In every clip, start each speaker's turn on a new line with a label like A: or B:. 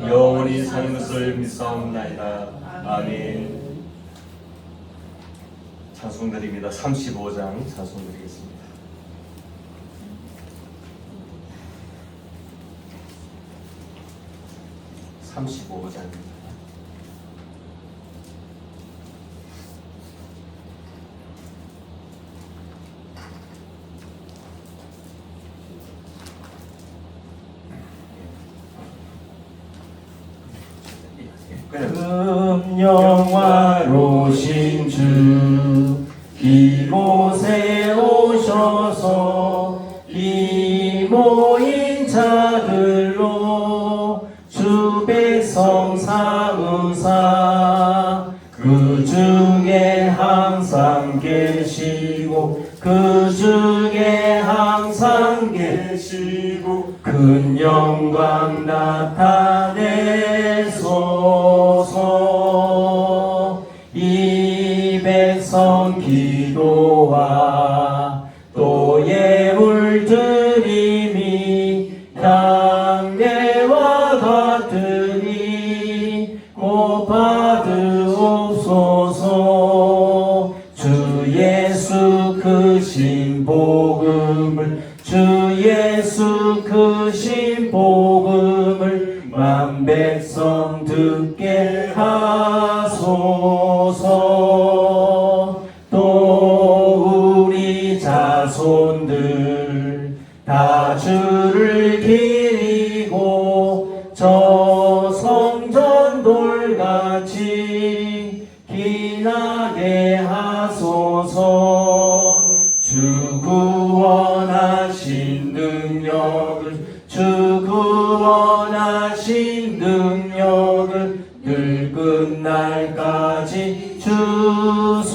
A: 영원히 사는 것을 믿사옵나이다. 아멘. 찬송드립니다. 35장 찬송드리겠습니다.
B: 영화로신 주 이곳에 오셔서 이 모인 자들로 주 백성 삼으사 그 중에 항상 계시고 그 중에 항상 계시고 큰 영광 나타내소서. 이 백성 기도와 또 예물 드림이 양내와 같으니 곧 받으옵소서. 주 예수 크신 복음을 주 예수 크신 복음을 만 백성 듣게 하소서. 또 우리 자손들 다 주를 기리고 저 성전 돌같이 기나게 하소서. 주 구원하신 능력을 주 구원하신 능력을 늘 끝날까지 주소서.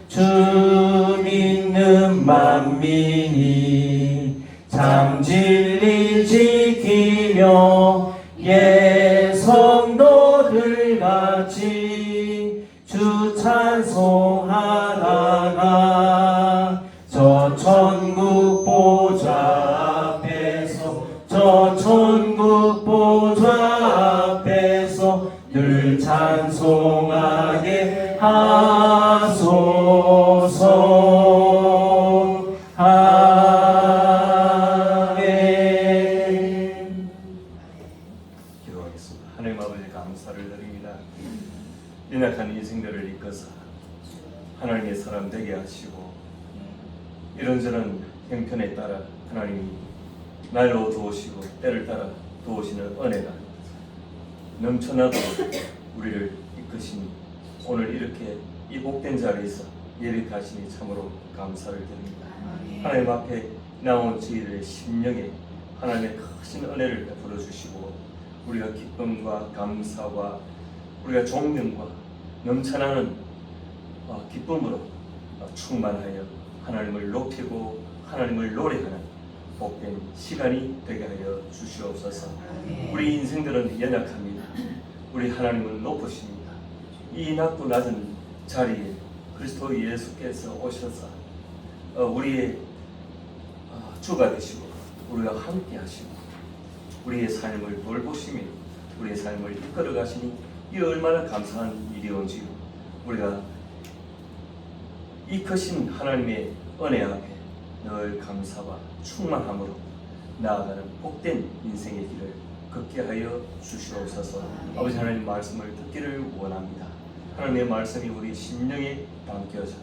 B: 주 믿는 만민이 참 진리 지키며 예 성도들 같이 주 찬송하다가 저 천국 보좌 앞에서 저 천국 보좌 앞에서 늘 찬송하게 하소서. 아멘.
A: 기도하겠습니다. 하나님 아버지 감사를 드립니다. 연약한 인생들을 이끌어서 하나님의 사람 되게 하시고 이런저런 형편에 따라 하나님이 날로 도우시고 때를 따라 도우시는 은혜가 넘쳐나도 우리를 이끄시니 오늘 이렇게 이 복된 자리에서 예배하시니 참으로 감사를 드립니다. 하나님 앞에 나온 저희들의 심령에 하나님의 크신 은혜를 베풀어 주시고 우리가 기쁨과 감사와 우리가 존경과 넘쳐나는 기쁨으로 충만하여 하나님을 높이고 하나님을 노래하는 복된 시간이 되게 하여 주시옵소서. 우리 인생들은 연약합니다. 우리 하나님은 높으십니다. 이 낮고 낮은 자리에 그리스도 예수께서 오셔서 우리의 주가 되시고 우리가 함께 하시고 우리의 삶을 돌보시며 우리의 삶을 이끌어 가시니 이 얼마나 감사한 일이온지요. 우리가 이 크신 하나님의 은혜 앞에 늘 감사와 충만함으로 나아가는 복된 인생의 길을 걷게 하여 주시옵소서. 아버지 하나님 말씀을 듣기를 원합니다. 하나님의 말씀이 우리 심령에 담겨져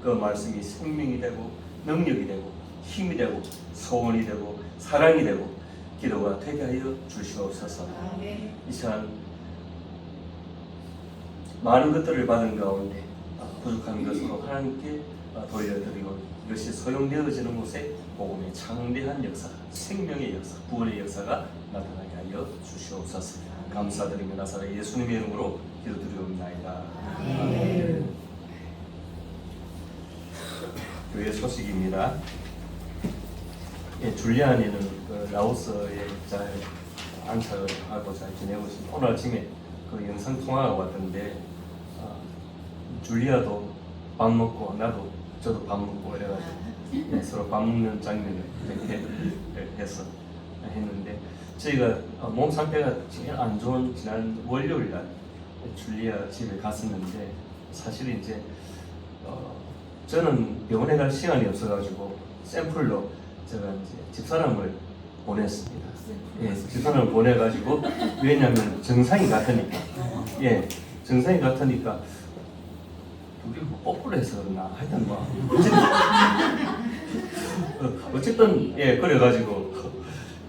A: 그 말씀이 생명이 되고 능력이 되고 힘이 되고 소원이 되고 사랑이 되고 기도가 되게 하여 주시옵소서. 이 시간 많은 것들을 받은 가운데 부족한 것으로 하나님께 돌려드리고 이것이 소용되어지는 곳에 복음의 창대한 역사, 생명의 역사, 구원의 역사가 나타나게 하여 주시옵소서. 감사드리며 나사렛 예수님의 이름으로 기도드리옵나이다. 아멘. 교회 소식입니다. 줄리안이는 그 라오스에 잘 안착을 하고 잘 지내고 있습니다. 오늘 아침에 그 영상 통화가 왔던데 줄리아도 밥 먹고 나도 저도 밥 먹고 이래가지고 서로 밥 먹는 장면을 이렇게 했는데 저희가 몸 상태가 제일 안 좋은 지난 월요일 날 줄리아 집에 갔었는데 사실 이제 저는 병원에 갈 시간이 없어가지고 샘플로 제가 이제 집사람을 보냈습니다. 예, 집사람을 보내가지고 왜냐하면 정상이 같으니까 예, 정상이 같으니까 우리 뭐 뽀뽀를 해서 그러나 하여튼 뭐 어쨌든 예 그래가지고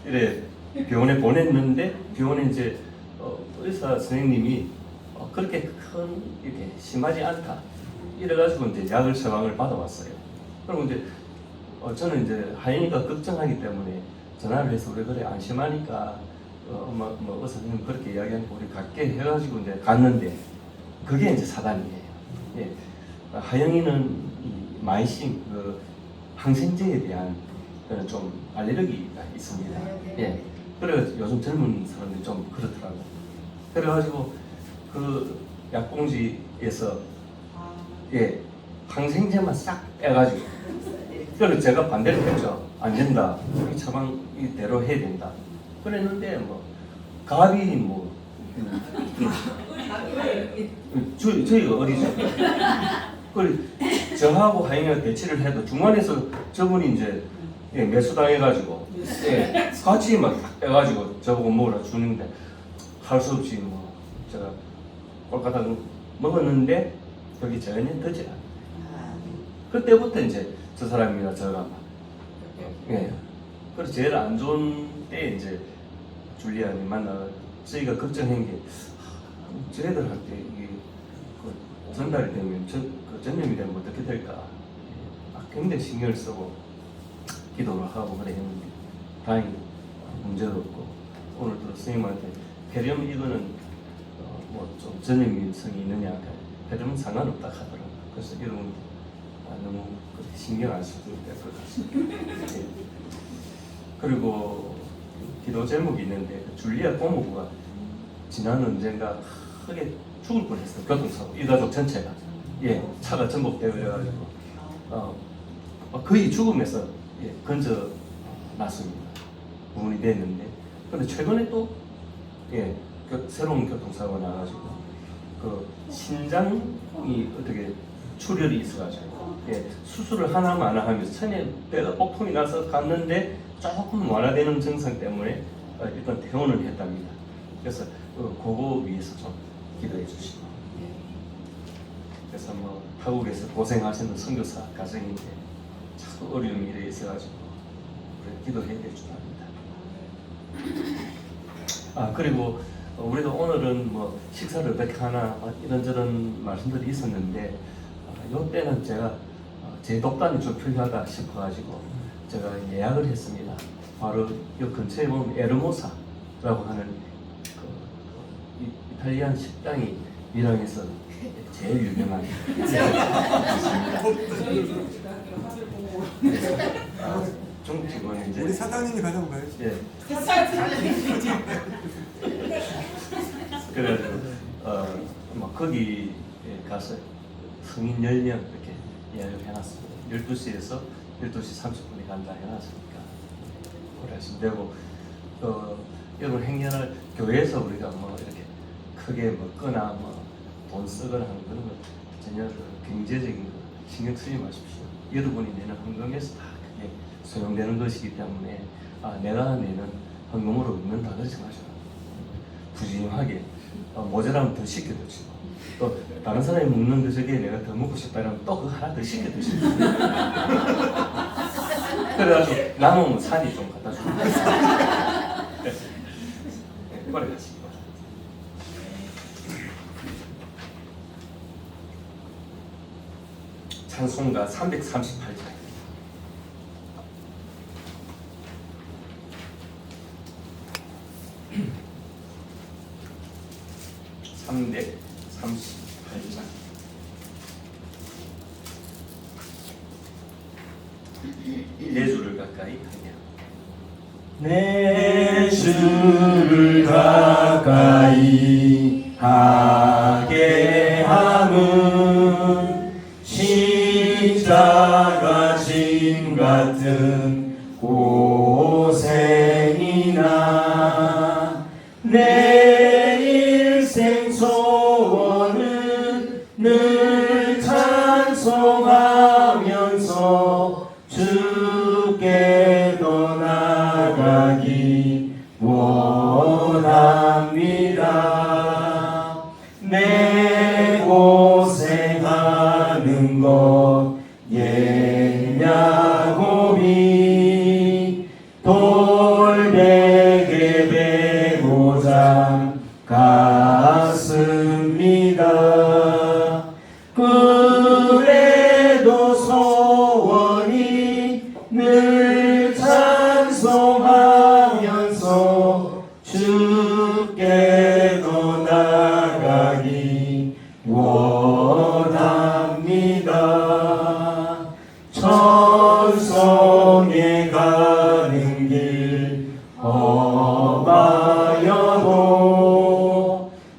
A: 이래 병원에 보냈는데 병원에 이제 의사 선생님이 그렇게 큰 이렇게 심하지 않다 이래가지고 이제 약을 처방을 받아왔어요. 그럼 이제 저는 이제 하연이가 걱정하기 때문에 전화를 해서 우리 그래 안심하니까 뭐 의사 선생님 그렇게 이야기하니까 우리 갈게 해가지고 이제 갔는데 그게 이제 사단이에요. 예. 하영이는 이 마이신 그 항생제에 대한 그런 좀 알레르기가 있습니다. 예. 그래 요즘 젊은 사람들이 좀 그렇더라고. 그래가지고 그 약봉지에서 예 항생제만 싹 빼가지고 그래서 제가 반대를 했죠. 안 된다. 이 처방 이대로 해야 된다. 그랬는데 뭐 갑이 뭐 저희가 어리죠. 그 저하고 하영이가 대치를 해도 중간에서 저분이 이제 예, 매수당해가지고 예, 같이 막 딱 빼가지고 저보고 먹으라 주는데 할 수 없이 뭐 제가 꼴까닥 먹었는데 그게 전혀 되지 않아요. 그때부터 이제 저 사람이나 저가 막 예. 그래서 제일 안 좋은 때 이제 줄리안이 만나 저희가 걱정한 게 저희들한테 이게 그 전달이 되면 그 전염이 되면 어떻게 될까 굉장히 신경을 쓰고 기도를 하고 그래 했는데 다행히 문제도 없고 오늘도 선생님한테 폐렴 이거는 뭐 좀 전염성이 있느냐 폐렴은 상관없다 하더라고요. 그래서 이런 너무 신경 안 써도 될 것 같습니다. 예. 그리고 기도 제목이 있는데 줄리아 고모부가 지난 언젠가 크게 죽을 뻔했어요. 교통사고 이 가족 전체가 예 차가 전복되어가지고 거의 죽음에서 예, 건져 놨습니다. 부분이 됐는데 근데 최근에 또 예, 새로운 교통사고가 나가지고 그 신장이 어떻게 출혈이 있어가지고 예, 수술을 하나만 하면서 처음에 배가 폭통이 나서 갔는데 조금 완화되는 증상 때문에 일단 퇴원을 했답니다. 그래서 그거 위해서 좀 기도해 주시고 그래서 뭐 타국에서 고생하시는 선교사 가정인데 자꾸 어려움이 이래 있어가지고 기도해 주랍니다. 아 그리고 우리가 오늘은 뭐 식사를 어떻게 하나 이런저런 말씀들이 있었는데 이때는 제가 제 독단이 좀 필요하다 싶어가지고 제가 예약을 했습니다. 바로 이 근처에 보면 에르모사라고 하는 그 이탈리안 식당이 밀양에서 제일 유명한 중국 직원이 이제
C: 우리 사장님이 가자고 가야지.
A: 예. 그래가지고 뭐 거기에 가서 성인 10명 이렇게 예약을 해놨습니다. 12시에서 12시 30분에 간다 해놨으니까 그래 하시면 되고 여러분 행여나 교회에서 우리가 뭐 이렇게 크게 먹거나 뭐 돈 쓰거나 하는 그런 거 전혀 경제적인 거 신경 쓰지 마십시오. 여러분이 내는 헌금에서 다 그게 소용되는 것이기 때문에 내가 내는 헌금으로 먹는다 그러지 마셔. 부지런하게 모자라면 더 시켜 드시고 또 다른 사람이 먹는 거 저게 내가 더 먹고 싶다 이러면 또 그거 하나 더 시켜 드시고 그래가지고 남으면 산이 좀 갖다 주고 그래 가시기 바랍니다. 찬송가 338장 네 줄을 가까이 하냐
B: 내 주를 가까이 하게 함은 십자가 짐 같은 고생이나 내 일생 소원은 늘 찬송하면서 주께 더 나아가기 원합니다. 내 고생하는 것 옛야곱이 돌베개 베고자 갔습니다. 그래도 소원이 늘 찬송하면서 주께 더 나아가기 원합니다. 천성에 가는 길 험하여도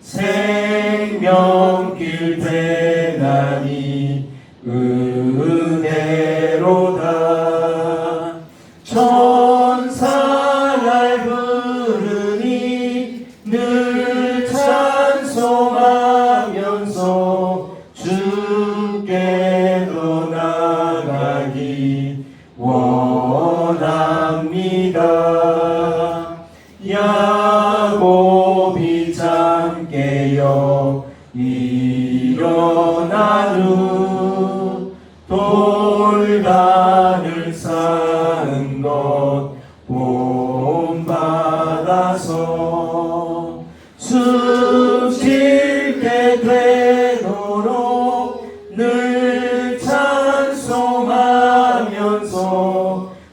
B: 생명길 대나니 은혜로다. 천사날 부르니 늘 찬송하면서 주께 더 나아가기 원합니다. 야곱이 잠 깨어 일어난 후 돌단을 쌓은 것 본받아서 숨쉴 때 되도록 늘 찬송하면서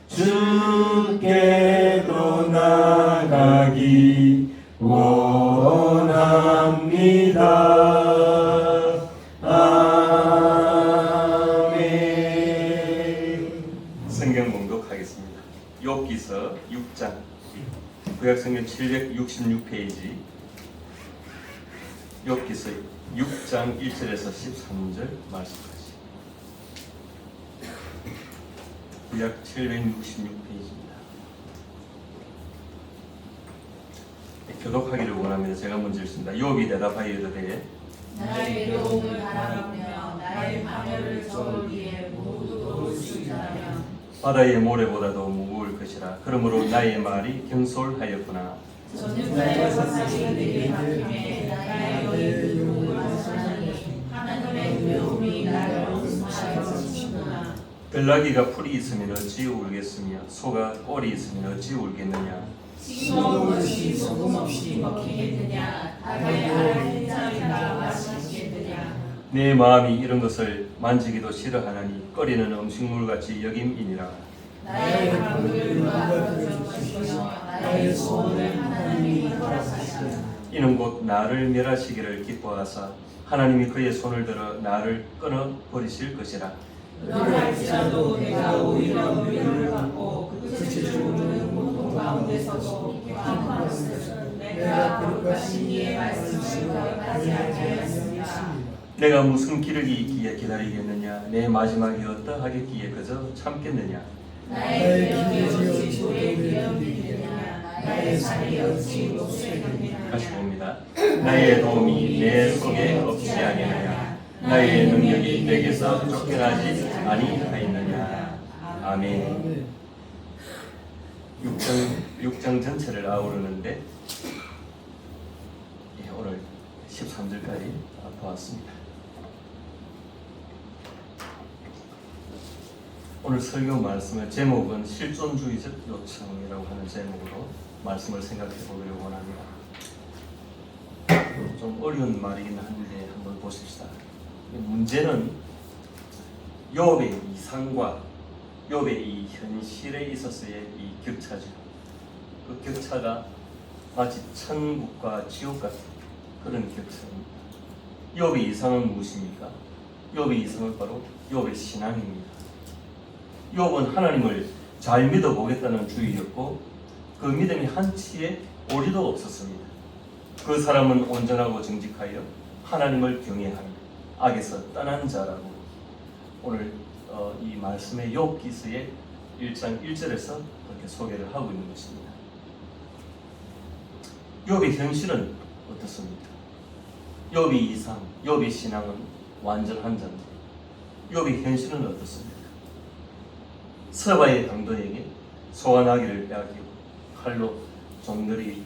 B: 주께 더 나아가기 원합니다. 아멘.
A: 성경 봉독하겠습니다. 욥기서 6장 구약성경 766페이지 욥기서 6장 1절에서 13절 말씀까지 구약 766페이지입니다. 교독하기를 원합니다. 제가 먼저 읽습니다. 욥이 대답하여 이르되
C: 나의 외로움을 바라보며 나의 파멸을 저울 위에 모두 도울 수 있다면
A: 바다의 모래보다도 무거울 것이라. 그러므로 나의 말이 경솔하였구나.
C: 전능자여서 자기들이 맡김에 나의 너희 누구를 하사니 하나님의 외로움이 나를 엄습하여 치는구나.
A: 들나귀가 풀이 있으면 어찌 울겠으며 소가 꼴이 있으면 어찌 울겠느냐.
C: 싱거운 것이 소금 없이 먹히겠느냐. 닭의 알을 흰자리가 마시겠느냐.
A: 내 마음이 이런 것을 만지기도 싫어하나니 꺼리는 음식물같이 여김이니라.
C: 나의 강구를 누가 들어줄 것이며 나의 소원을 하나님이 허락하시라.
A: 이는 곧 나를 멸하시기를 기뻐하사 하나님이 그의 손을 들어 나를 끊어 버리실 것이라.
C: 그러할지라도 내가 오히려 위로를 받고 끝을 모르는 고통 가운데서도 기뻐하는 것은 내가 거룩하신 이의 말씀을 거기까지 알게 하였습니다.
A: 내가 무슨 기력이 있기에 기다리겠느냐. 내 마지막이 어떠하겠기에 그저 참겠느냐.
C: 나의 기억이 어찌 조의 기억이 되느냐. 나의 살이 어찌 목수에 ገብ느냐.
A: 다시 봅니다. 나의 도움이 내 속에 없지 아니하냐. 나의 능력이 내게서 쫓겨나지 아니하였느냐. 아멘. 6장 전체를 아우르는데 오늘 13절까지 보았습니다. 오늘 설교 말씀의 제목은 실존주의적 요청이라고 하는 제목으로 말씀을 생각해 보기를 원합니다. 좀 어려운 말이긴 한데 한번 보십시다. 문제는 욥의 이상과 욥의 이 현실에 있어서의 이 격차죠. 그 격차가 마치 천국과 지옥 같은 그런 격차입니다. 욥의 이상은 무엇입니까? 욥의 이상은 바로 욥의 신앙입니다. 욥은 하나님을 잘 믿어보겠다는 주의였고 그 믿음이 한치의 오리도 없었습니다. 그 사람은 온전하고 정직하여 하나님을 경외하는 악에서 떠난 자라고 오늘 이 말씀의 욥기서의 1장 1절에서 그렇게 소개를 하고 있는 것입니다. 욥의 현실은 어떻습니까? 욥의 이상, 욥의 신앙은 완전 한자인데 욥의 현실은 어떻습니까? 서바의 강도에게 소와 나귀를 빼앗기고 칼로 종들이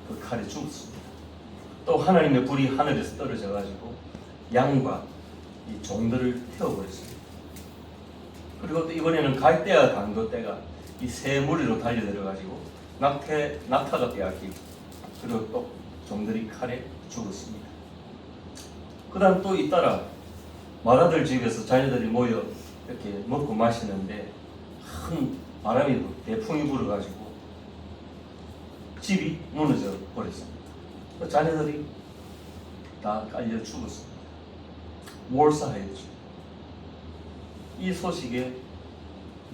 A: 그 칼에 죽었습니다. 또 하나님의 불이 하늘에서 떨어져 가지고 양과 이 종들을 태워버렸습니다. 그리고 또 이번에는 갈대와 강도 떼가 이 새 무리로 달려들어 가지고 낙타가 빼앗기고 그리고 또 종들이 칼에 죽었습니다. 그 다음 또 잇따라 마라들 집에서 자녀들이 모여 이렇게 먹고 마시는데 큰 바람이 대풍이 불어가지고 집이 무너져 버렸습니다. 자녀들이 다 깔려 죽었습니다. 몰사하였죠. 이 소식에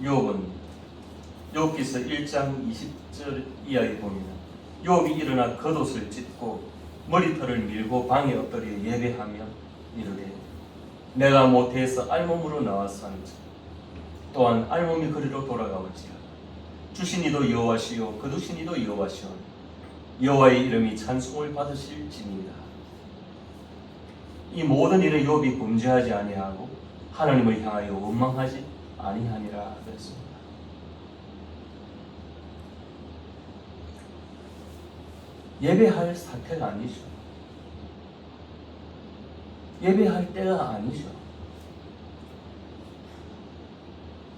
A: 욥은 욥기서 1장 20절 이하에 보면 욥이 일어나 겉옷을 찢고 머리털을 밀고 방에 엎드려 예배하며 이르되 내가 모태에서 알몸으로 나왔사온지 또한 알몸이 그리로 돌아가올지라 주신 이도 여호와시요 거두신 이도 여호와시오 여호와의 이름이 찬송을 받으실지니이다. 이 모든 일에 욥이 범죄하지 아니하고 하나님을 향하여 원망하지 아니하니라 그랬습니다. 예배할 사태가 아니죠. 예배할 때가 아니죠.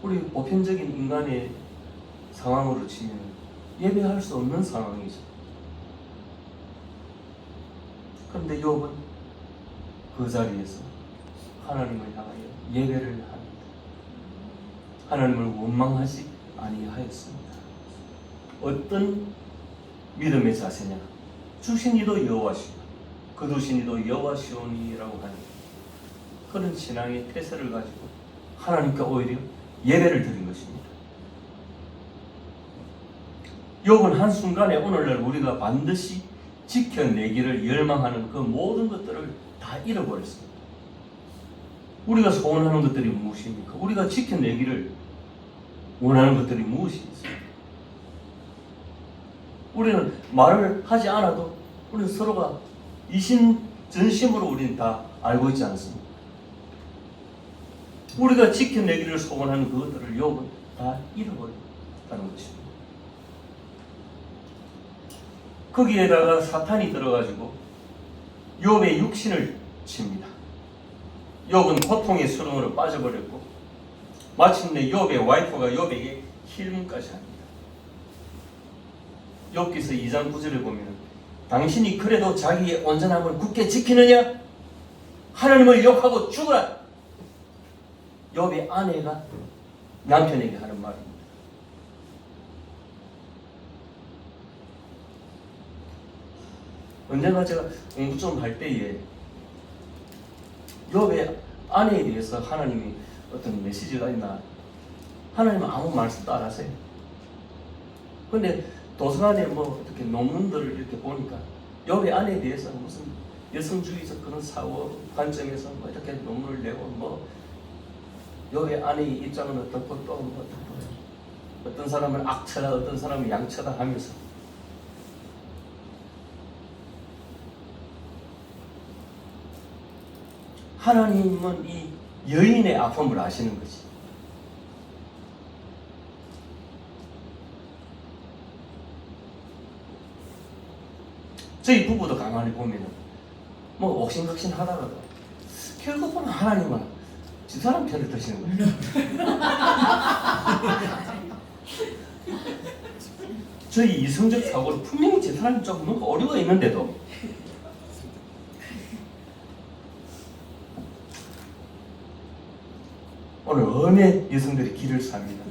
A: 우리 보편적인 인간의 상황으로 치면 예배할 수 없는 상황이죠. 그런데 욥은 그 자리에서 하나님을 향하여 예배를 합니다. 하나님을 원망하지 아니하였습니다. 어떤 믿음의 자세냐? 주신 이도 여호와시오 거두신 이도 여호와시오니라고 하는 그런 신앙의 태세를 가지고 하나님께 오히려 예배를 드린 것입니다. 욥은 한순간에 오늘날 우리가 반드시 지켜내기를 열망하는 그 모든 것들을 다 잃어버렸습니다. 우리가 소원하는 것들이 무엇입니까? 우리가 지켜내기를 원하는 것들이 무엇이 있습니까? 우리는 말을 하지 않아도 우리는 서로가 이심전심으로 우리는 다 알고 있지 않습니까? 우리가 지켜내기를 소원하는 그것들을 욥은 다 잃어버렸다는 것입니다. 거기에다가 사탄이 들어가지고 욥의 육신을 칩니다. 욥은 고통의 수렁으로 빠져버렸고 마침내 욥의 와이프가 욥에게 힐문까지 합니다. 욥기서 2장 9절을 보면 당신이 그래도 자기의 온전함을 굳게 지키느냐? 하나님을 욕하고 죽어라! 욥의 아내가 남편에게 하는 말입니다. 언젠가 제가 공부 좀 할 때에 욥의 아내에 대해서 하나님이 어떤 메시지가 있나? 하나님은 아무 말씀도 안 하세요. 그런데 도서관에 뭐 어떻게 논문들을 이렇게 보니까 욥의 아내에 대해서 무슨 여성주의적 그런 사고 관점에서 뭐 이렇게 논문을 내고 뭐 욥의 아내의 입장은 어떻고 또 뭐 어떤 사람은 악처다 어떤 사람은 양처다 하면서 하나님은 이 여인의 아픔을 아시는 거지. 저희 부부도 가만히 보면은 뭐 옥신각신 하다가도 결국 보면 하나님은 저 사람 편을 드시는 거예요. 저희 이성적 사고로 분명히 저 사람이 조금 뭔가 오류가 있는데도 오늘 어느 여성들이 길을 삽니다.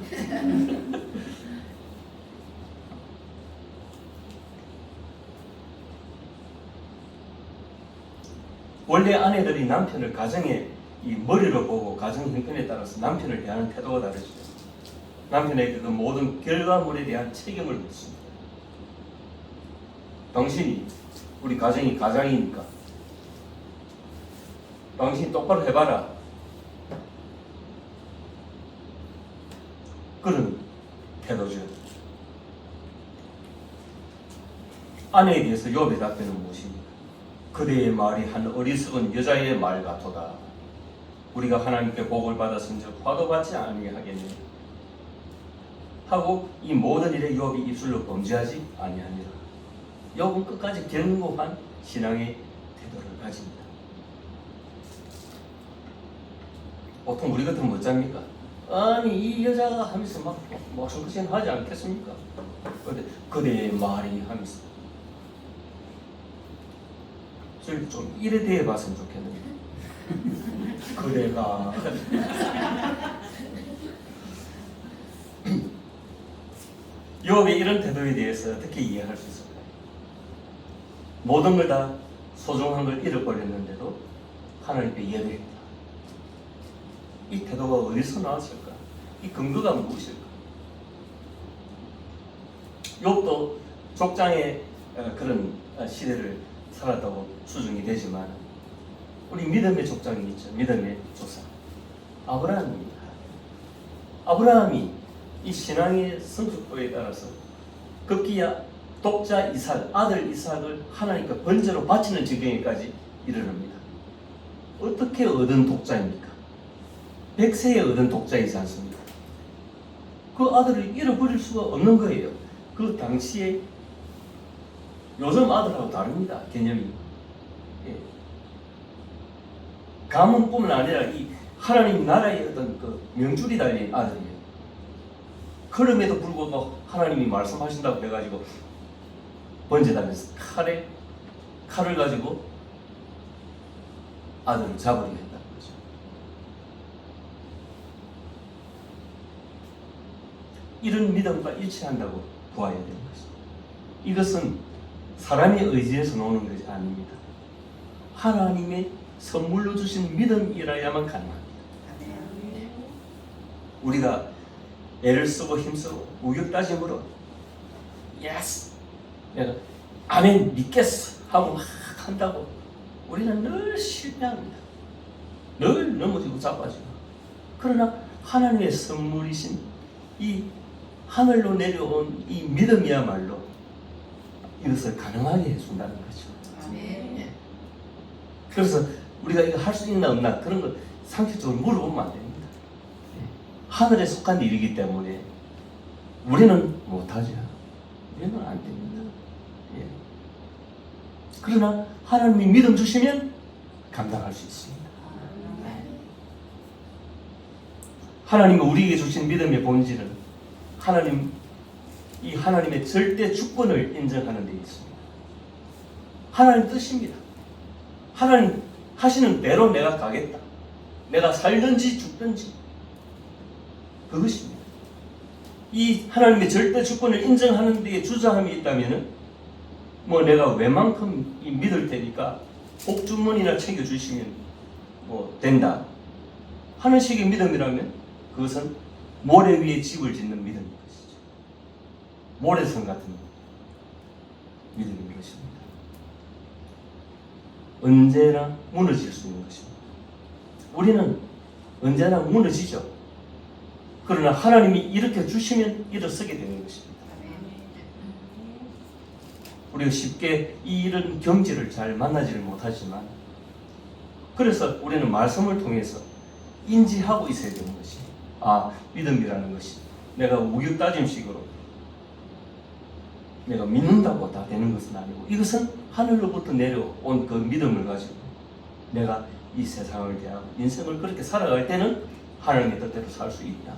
A: 원래 아내들이 남편을 가정의 이 머리로 보고 가정 형편에 따라서 남편을 대하는 태도가 다르죠. 남편에게 그 모든 결과물에 대한 책임을 묻습니다. 당신이 우리 가정이 가장이니까 당신이 똑바로 해봐라. 그런 태도죠. 아내에 대해서 욥의 답변은 무엇입니까? 그대의 말이 한 어리석은 여자의 말 같도다. 우리가 하나님께 복을 받았은즉 화도 받지 아니하겠느냐 하고 이 모든 일에 욥이 입술로 범죄하지 아니하니라. 욥은 끝까지 견고한 신앙의 태도를 가집니다. 보통 우리 같으면 어쩝니까? 아니 이 여자가 하면서 막 무슨 것이 하지 않겠습니까? 근데 그대의 말이 하면서 저희 좀 이래 대해 봤으면 좋겠는데 그대가 욥의 이런 태도에 대해서 어떻게 이해할 수 있을까요? 모든 걸 다 소중한 걸 잃어버렸는데도 하나님께 예배했다. 이 태도가 어디서 나왔을까? 이 근거가 무엇일까? 욥도 족장의 그런 시대를 살았다고 추정이 되지만 우리 믿음의 족장이 있죠. 믿음의 조상 아브라함입니다. 아브라함이 이 신앙의 성숙도에 따라서 급기야 독자 이삭, 아들 이삭을 하나님께 번제로 바치는 지경에까지 이르릅니다. 어떻게 얻은 독자입니까? 100세에 얻은 독자이지 않습니까? 그 아들을 잃어버릴 수가 없는 거예요. 그 당시에 요즘 아들하고 다릅니다. 개념이. 예. 가문뿐만 아니라 이 하나님 나라의 어떤 그 명줄이 달린 아들이에요. 그럼에도 불구하고 하나님이 말씀하신다고 해가지고 번제단에서 칼을 가지고 아들을 잡으려 했다는 거죠. 이런 믿음과 일치한다고 보아야 되는 것입니다. 이것은 사람의 의지에서 나오는 것이 아닙니다. 하나님의 선물로 주신 믿음이라야만 가능합니다. 우리가 애를 쓰고 힘쓰고 우격다짐으로 예스 내가 아멘 믿겠어 하고 막 한다고 우리는 늘 실패합니다. 늘 넘어지고 자빠지고. 그러나 하나님의 선물이신 이 하늘로 내려온 이 믿음이야말로 이것을 가능하게 해준다는 거죠.
C: 아멘.
A: 그래서 우리가 이거 할 수 있나 없나 그런 걸 상식적으로 물어보면 안 됩니다. 하늘에 속한 일이기 때문에 우리는 못하죠. 우리는 안 됩니다. 예. 그러나 하나님이 믿음 주시면 감당할 수 있습니다. 하나님이 우리에게 주신 믿음의 본질은 이 하나님의 절대 주권을 인정하는 데 있습니다. 하나님 뜻입니다. 하나님 하시는 대로 내가 가겠다. 내가 살든지 죽든지 그것입니다. 이 하나님의 절대 주권을 인정하는 데에 주저함이 있다면은 뭐 내가 웬만큼 믿을 테니까 복주머니나 챙겨주시면 뭐 된다 하는 식의 믿음이라면 그것은 모래 위에 집을 짓는 믿음인 것이죠. 모래성 같은 믿음인 것입니다. 언제나 무너질 수 있는 것입니다. 우리는 언제나 무너지죠. 그러나 하나님이 이렇게 주시면 일어서게 되는 것입니다. 우리가 쉽게 이런 경지를 잘 만나지를 못하지만 그래서 우리는 말씀을 통해서 인지하고 있어야 되는 것입니다. 믿음이라는 것이 내가 우유따짐식으로 내가 믿는다고 다 되는 것은 아니고 이것은 하늘로부터 내려온 그 믿음을 가지고 내가 이 세상을 대하고 인생을 그렇게 살아갈 때는 하나님의 뜻대로 살 수 있다.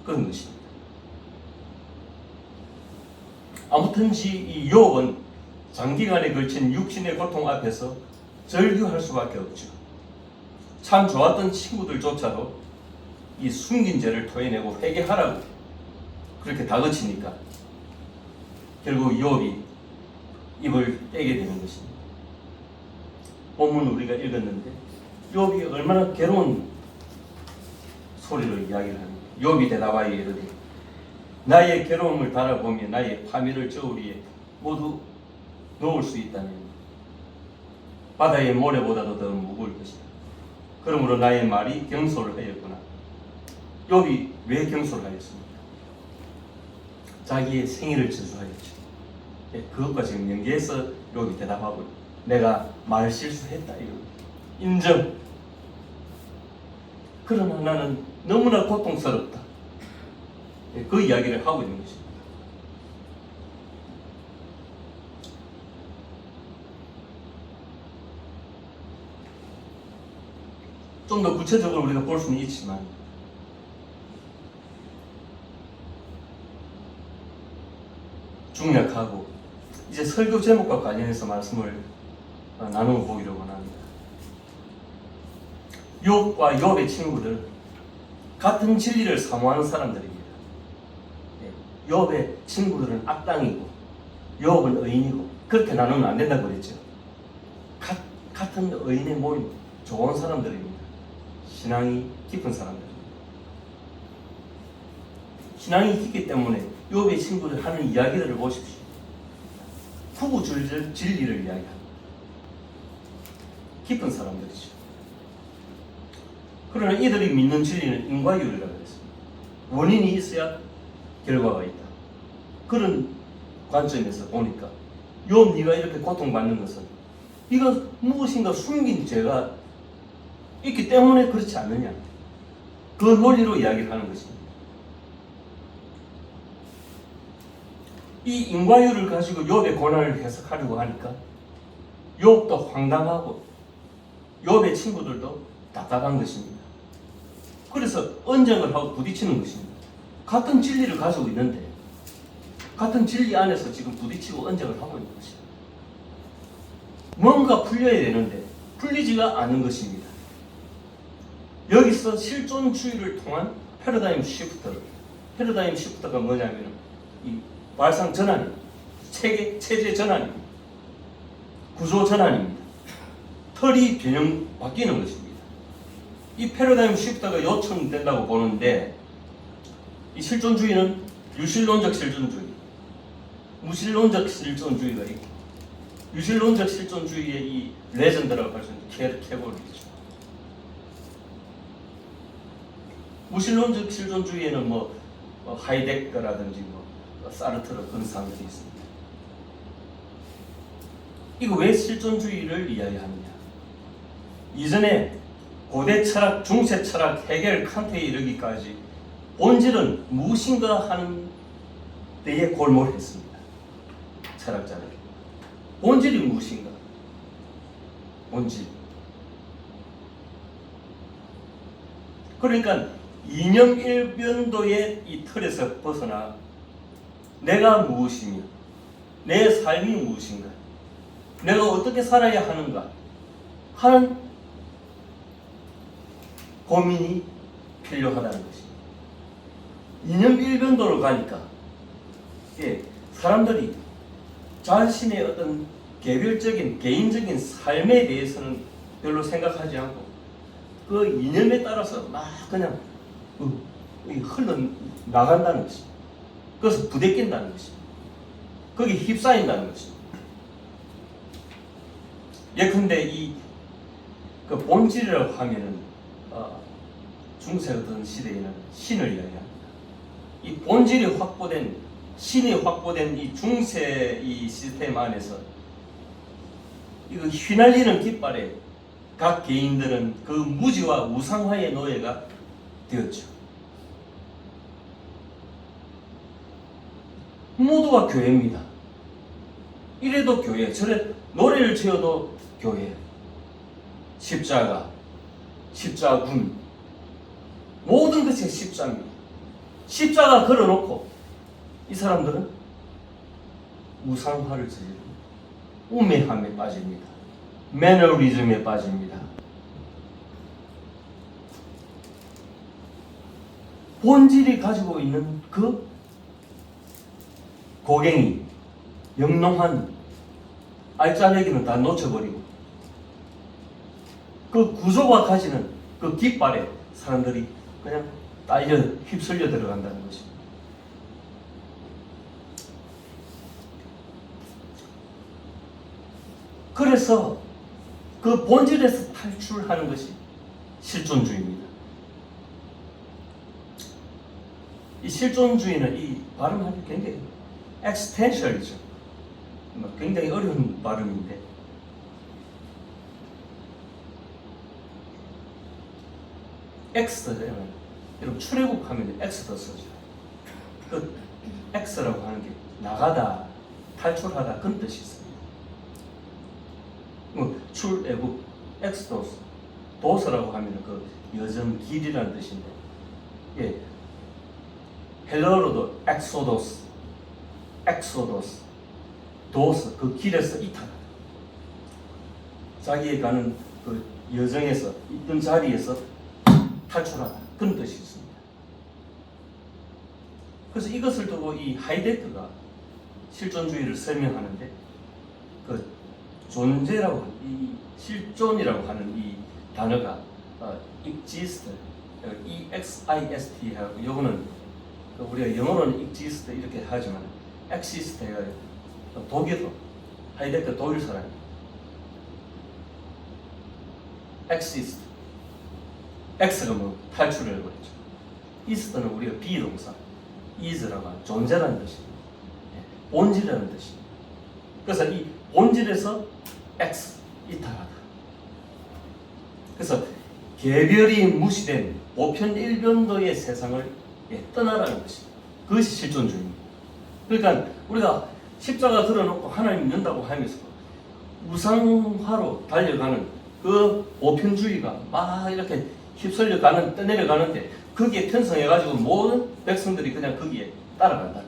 A: 그런 것입니다. 아무튼지 이 욥은 장기간에 걸친 육신의 고통 앞에서 절규할 수밖에 없죠. 참 좋았던 친구들조차도 이 숨긴 죄를 토해내고 회개하라고 그렇게 다그치니까 결국 욥이 입을 떼게 되는 것입니다. 본문 우리가 읽었는데 욥이 얼마나 괴로운 소리로 이야기를 합니다. 욥이 대답하여 이르되 나의 괴로움을 바라보며 나의 파멸을 저울 위에 모두 놓을 수 있다면 바다의 모래보다도 더 무거울 것이다. 그러므로 나의 말이 경솔을 하였구나. 욥이 왜 경솔하였습니까? 자기의 생일을 저주하였죠. 그것과 지금 연계해서 여기 대답하고 내가 말 실수했다 이거 인정. 그러나 나는 너무나 고통스럽다. 그 이야기를 하고 있는 것입니다. 좀 더 구체적으로 우리가 볼 수는 있지만 중략하고 이제 설교 제목과 관련해서 말씀을 나누어 보기로 원합니다. 욥과 욥의 친구들 같은 진리를 사모하는 사람들입니다. 욥의 친구들은 악당이고 욥은 의인이고 그렇게 나누면 안 된다고 그랬죠. 같은 의인의 모임, 좋은 사람들입니다. 신앙이 깊은 사람들입니다. 신앙이 깊기 때문에 욥의 친구들 하는 이야기들을 보십시오. 구구절절 진리를 이야기합니다. 깊은 사람들이죠. 그러나 이들이 믿는 진리는 인과율이라고 했습니다. 원인이 있어야 결과가 있다. 그런 관점에서 보니까 욥 네가 이렇게 고통받는 것은 네가 무엇인가 숨긴 죄가 있기 때문에 그렇지 않느냐. 그 논리로 이야기를 하는 것입니다. 이 인과율을 가지고 욥의 고난을 해석하려고 하니까 욥도 황당하고 욥의 친구들도 답답한 것입니다. 그래서 언쟁을 하고 부딪히는 것입니다. 같은 진리를 가지고 있는데 같은 진리 안에서 지금 부딪히고 언쟁을 하고 있는 것입니다. 뭔가 풀려야 되는데 풀리지가 않은 것입니다. 여기서 실존주의를 통한 패러다임 시프트가 뭐냐면 이 발상 전환입니다. 체제 전환입니다. 구조 전환입니다. 틀이 변형 바뀌는 것입니다. 이 패러다임 시프트가 요청된다고 보는데 이 실존주의는 유실론적 실존주의, 무실론적 실존주의가 있고 유실론적 실존주의의 이 레전드라고 할 수 있는 캐볼이죠. 무실론적 실존주의에는 하이데거라든지 사르트르 그런 사람들이 있습니다. 이거 왜 실존주의를 이야기하느냐? 이전에 고대 철학, 중세 철학, 헤겔, 칸트에 이르기까지 본질은 무엇인가 하는 데에 골몰했습니다. 철학자들. 본질이 무엇인가? 본질. 그러니까 이념 일변도의 이 틀에서 벗어나 내가 무엇이며 내 삶이 무엇인가 내가 어떻게 살아야 하는가 하는 고민이 필요하다는 것입니다. 이념 일변도를 가니까 사람들이 자신의 어떤 개별적인 개인적인 삶에 대해서는 별로 생각하지 않고 그 이념에 따라서 막 그냥 흘러나간다는 것입니다. 그래서 부대낀다는 것입니다. 거기에 휩싸인다는 것입니다. 예컨대 그 본질이라고 하면은 중세 어떤 시대에는 신을 이야기합니다. 이 본질이 확보된 신이 확보된 이 중세 이 시스템 안에서 이거 휘날리는 깃발에 각 개인들은 그 무지와 우상화의 노예가 되었죠. 모두가 교회입니다. 이래도 교회, 저래 노래를 지어도 교회, 십자가, 십자군, 모든 것이 십자입니다. 십자가 걸어놓고 이 사람들은 우상화를 저지릅니다. 우매함에 빠집니다. 매너리즘에 빠집니다. 본질이 가지고 있는 그 고갱이, 영롱한 알짜배기는 다 놓쳐버리고 그 구조가 가지는 그 깃발에 사람들이 그냥 딸려 휩쓸려 들어간다는 것입니다. 그래서 그 본질에서 탈출하는 것이 실존주의입니다. 이 실존주의는 이 발음하기 굉장히 existentialism, 굉장히 어려운 발음인데 엑스더는 여러분 출애굽하면 엑스더스죠. 그 엑스라고 하는 게 나가다, 탈출하다 그런 뜻이 있습니다. 출애굽, 엑스도스, 도스라고 하면 그 여정 길이라는 뜻인데, 예, 헬러어로도 엑소도스, 도스 그 길에서 이탈하다. 자기에 가는 그 여정에서 있던 자리에서 탈출하다 그런 뜻이 있습니다. 그래서 이것을 두고 이 하이데크가 실존주의를 설명하는데 그 존재라고 하는 이 실존이라고 하는 이 단어가 exist, exist 하고 요거는 우리가 영어로는 exist 이렇게 하지만 exist가 독일어 하이데크 독일 사람 exist X가 뭐 탈출을 그랬죠. ist는 우리가 비동사 is라고 하는 존재라는 뜻입니다. 본질이라는 뜻입니다. 그래서 이 본질에서 X 이탈하다. 그래서 개별이 무시된 보편일변도의 세상을 떠나라는 것입니다. 그것이 실존주의입니다. 그러니까 우리가 십자가 들어놓고 하나님 믿는다고 하면서 우상화로 달려가는 그 보편주의가 막 이렇게 휩쓸려 떠내려가는데 거기에 편성해가지고 모든 백성들이 그냥 거기에 따라간다.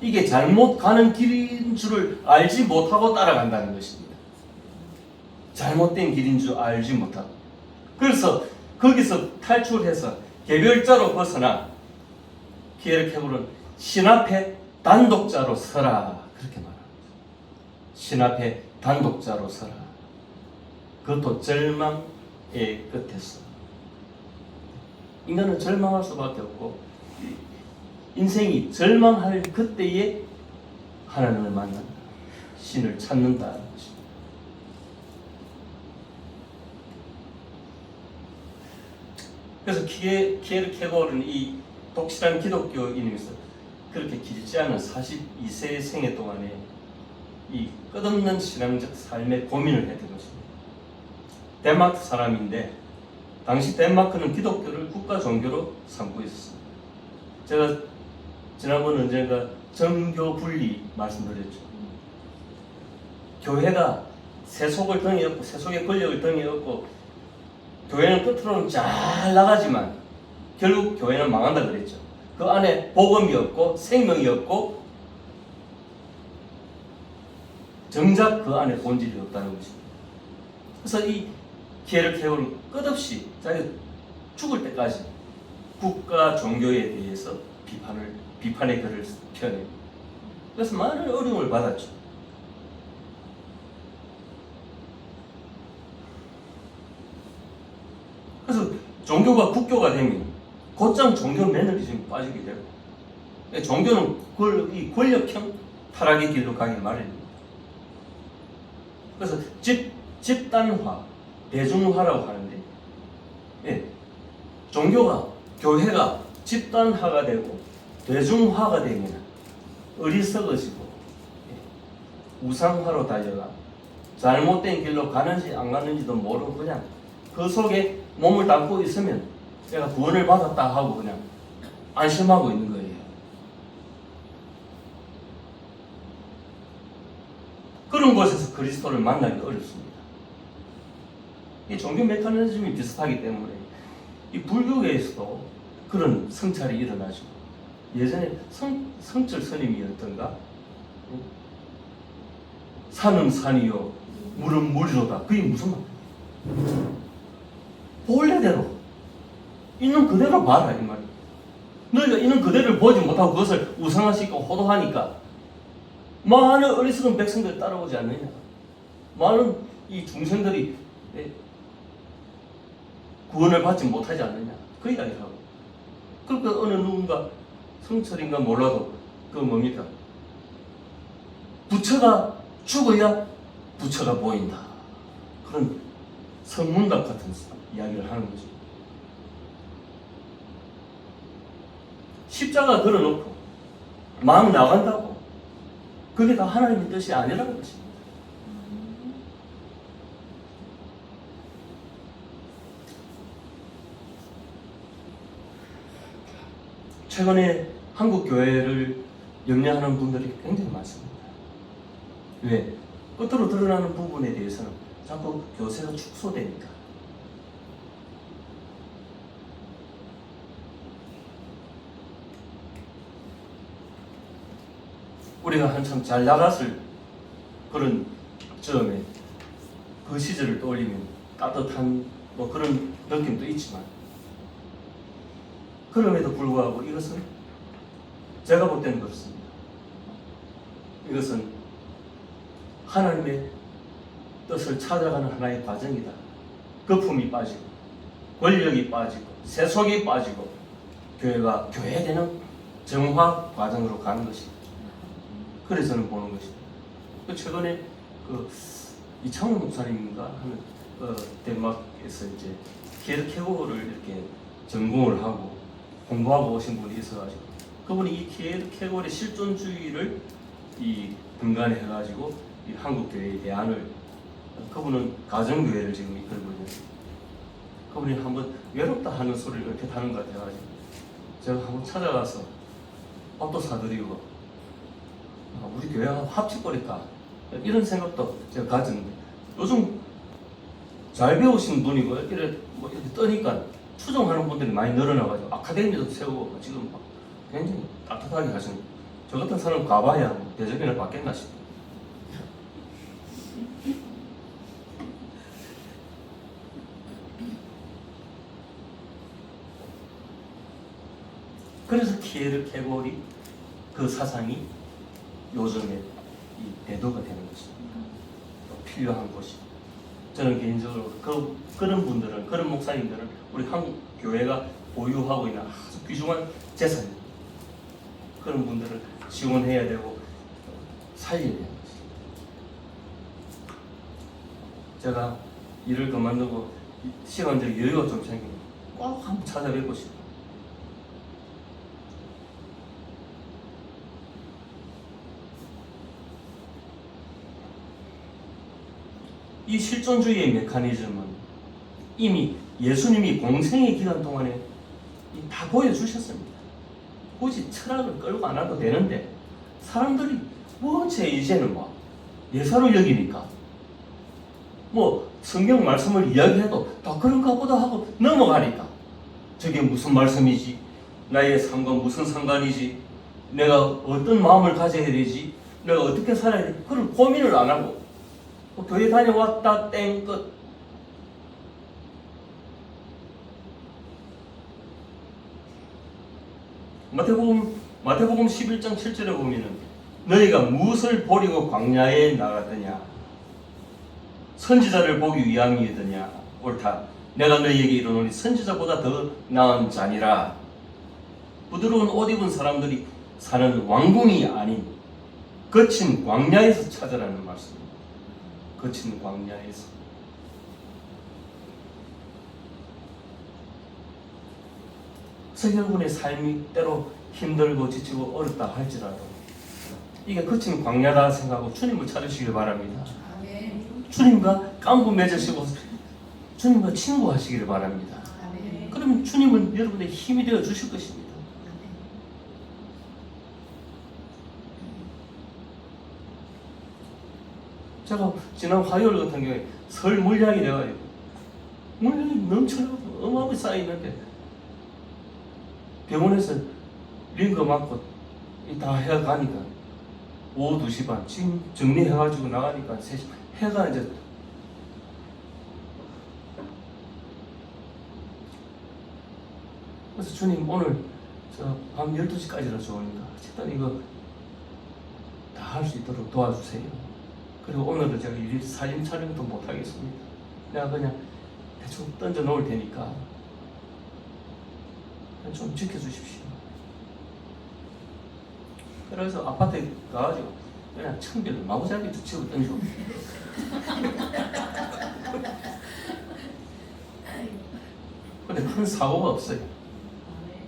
A: 이게 잘못 가는 길인 줄을 알지 못하고 따라간다는 것입니다. 잘못된 길인 줄 알지 못하고. 그래서 거기서 탈출해서 개별자로 벗어나 피에르 신 앞에 단독자로 서라 그렇게 말합니다. 신 앞에 단독자로 서라. 그것도 절망의 끝에서. 인간은 절망할 수밖에 없고 인생이 절망할 그때에 하나님을 만난다. 신을 찾는다는 것입니다. 그래서 키에르케고르는 이 독실한 기독교인으로서 그렇게 길지 않은 42세의 생애 동안에 이 끝없는 신앙적 삶의 고민을 했던 것입니다. 덴마크 사람인데 당시 덴마크는 기독교를 국가 종교로 삼고 있었습니다. 제가 지난번 언젠가 정교 분리 말씀드렸죠. 교회가 세속을 등에 업고 세속의 권력을 등에 업고 교회는 끝으로는 잘 나가지만 결국 교회는 망한다 그랬죠. 그 안에 복음이 없고 생명이 없고 정작 그 안에 본질이 없다는 것입니다. 그래서 이 키에르케고르는 끝없이 자기가 죽을 때까지 국가 종교에 대해서 비판의 글을 펴내고 그래서 많은 어려움을 받았죠. 그래서 종교가 국교가 되면 곧장 종교 매너리즘에 빠지게 되고 종교는 이 권력형 타락의 길로 가기 마련입니다. 그래서 집단화, 대중화라고 하는데 종교가 교회가 집단화가 되고 대중화가 되면 어리석어지고 우상화로 달려가 잘못된 길로 가는지 안 가는지도 모르고 그냥 그 속에 몸을 담고 있으면 내가 구원을 받았다 하고 그냥 안심하고 있는 거예요. 그런 곳에서 그리스도를 만나기 어렵습니다. 이 종교 메커니즘이 비슷하기 때문에 이 불교계에서도 그런 성찰이 일어나죠. 예전에 성철 스님이었던가 산은 산이요 물은 물이로다. 그게 무슨 말이에요? 본래대로 있는 그대로 봐라 이 말이에요. 너희가 있는 그대로를 보지 못하고 그것을 우상화시키고 호도하니까 많은 어리석은 백성들이 따라오지 않느냐. 많은 이 중생들이 구원을 받지 못하지 않느냐. 그 이야기를 하고. 그러니까 어느 누군가 성철인가 몰라도 그 뭡니까? 부처가 죽어야 부처가 보인다. 그런 성문답 같은 이야기를 하는 거죠. 십자가 걸어놓고 막 나간다고 그게 다 하나님의 뜻이 아니라는 것입니다. 최근에 한국 교회를 염려하는 분들이 굉장히 많습니다. 왜? 끝으로 드러나는 부분에 대해서는 자꾸 교세가 축소되니까. 우리가 한참 잘 나갔을 그런 즈음에 그 시절을 떠올리면 따뜻한 뭐 그런 느낌도 있지만, 그럼에도 불구하고 이것은 제가 볼 때는 그렇습니다. 이것은 하나님의 뜻을 찾아가는 하나의 과정이다. 거품이 빠지고 권력이 빠지고 세속이 빠지고 교회가 교회되는 정화 과정으로 가는 것입니다. 그래서 저는 보는 것입니다. 최근에 이창훈 목사님인가 하는 덴마크에서 이제 케르케고르를 이렇게 전공을 하고 공부하고 오신 분이 있어가지고, 그분이 이 케르케고르의 실존주의를 이 근간에 해가지고 이 한국 교회의 대안을, 그분은 가정교회를 지금 이끌고 있는, 그분이 한번 외롭다 하는 소리를 이렇게 하는 것 같아가지고 제가 한번 찾아가서 밥도 사드리고 우리 교회가 합치거릴까 이런 생각도 제가 가졌는데, 요즘 잘 배우신 분이고 이렇게 떠니까 추종하는 분들이 많이 늘어나가지고 아카데미도 세우고 지금 막 굉장히 따뜻하게 하시는, 저 같은 사람 가봐야 뭐 대접이나 받겠나 싶어요. 그래서 키에르케고르 그 사상이 요즘에 이 대도가 되는 것입니다. 필요한 것이. 저는 개인적으로 그런 분들은, 그런 목사님들은 우리 한국 교회가 보유하고 있는 아주 귀중한 재산입니다. 그런 분들을 지원해야 되고 살려야 되는 것입니다. 제가 일을 그만두고 시간적 여유가 좀 생기면 꼭 한번 찾아뵙고 싶어요. 이 실존주의의 메커니즘은 이미 예수님이 공생의 기간 동안에 다 보여주셨습니다. 굳이 철학을 끌고 안 와도 되는데, 사람들이 원체 이제는 뭐 예사를 여기니까 뭐 성경 말씀을 이야기해도 다 그런가 보다 하고 넘어가니까, 저게 무슨 말씀이지? 나의 삶과 무슨 상관이지? 내가 어떤 마음을 가져야 되지? 내가 어떻게 살아야 되지? 그걸 고민을 안 하고 교회 다녀왔다 땡 끝. 마태복음 11장 7절에 보면은 너희가 무엇을 보려고 광야에 나갔더냐? 선지자를 보기 위함이더냐? 옳다. 내가 너희에게 이르노니 선지자보다 더 나은 자니라. 부드러운 옷 입은 사람들이 사는 왕궁이 아닌 거친 광야에서 찾으라는 말씀입니다. 거친 광야에서. 서결군의 삶이 때로 힘들고 지치고 어렵다 할지라도 이게 거친 광야다 생각하고 주님을 찾으시길 바랍니다.
C: 아멘.
A: 주님과 깐부 맺으시고 주님과 친구하시기를 바랍니다.
C: 아멘.
A: 그러면 주님은 여러분의 힘이 되어 주실 것입니다. 제가 지난 화요일 같은 경우에 설 물량이 돼가지고 물량이 넘쳐나고 어마어마하게 쌓여있는데 병원에서 링거 맞고 다 해가니까 오후 2시 반 지금 정리해가지고 나가니까 3시 해가 이제 그래서 주님 오늘 저 밤 12시까지라 좋으니까 어쨌든 이거 다 할 수 있도록 도와주세요. 그리고 오늘은 제가 사진 촬영도 못하겠습니다. 내가 그냥 대충 던져 놓을 테니까 좀 지켜주십시오. 그래서 아파트에 가가지고 그냥 청비를 마구잡이 치고 던져. 근데 큰 사고가 없어요.